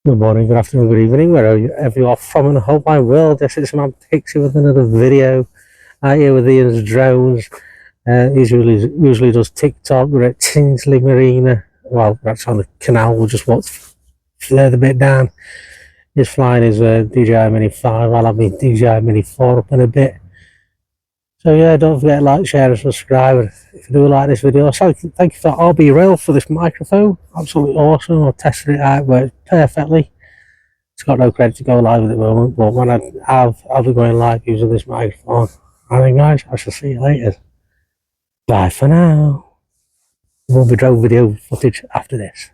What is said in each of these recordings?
Good morning, good afternoon, good evening, wherever you are from in the whole wide world. This is man Pixie with another video. Out here with Ian's drones. He usually does TikTok. We're at Tinsley Marina. Well, that's on the canal. We'll just walk further bit down. He's flying his DJI Mini 5. I'll have my DJI Mini 4 up in a bit. So yeah, don't forget to like, share and subscribe if you do like this video. So thank you for RB Rail for this microphone. Absolutely awesome. I tested it out, works perfectly. It's got no credit to go live at the moment, but when I'll be going live using this microphone. Alright guys, I shall see you later. Bye for now. There will be drone video footage after this.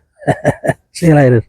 See you later.